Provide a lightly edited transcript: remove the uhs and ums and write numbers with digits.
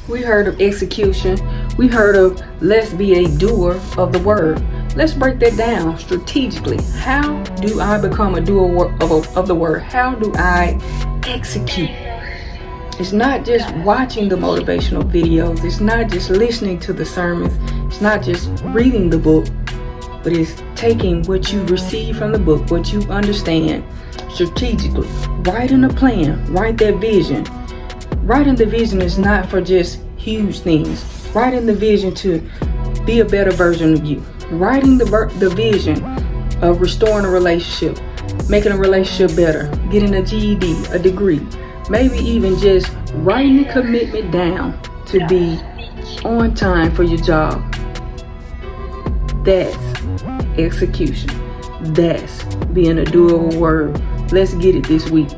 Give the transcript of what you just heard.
We heard of execution. We heard of let's be a doer of the word. Let's break that down strategically. How do I become a doer of the word? How do I execute? It's not just watching the motivational videos. It's not just listening to the sermons. It's not just reading the book, but it's taking what you receive from the book, what you understand strategically. Writing a plan, write that vision. Writing the vision is not for just huge things. Writing the vision to be a better version of you. Writing the vision of restoring a relationship, making a relationship better, getting a GED, a degree, maybe even just writing the commitment down to be on time for your job. That's execution. That's being a doer of a word. Let's get it this week.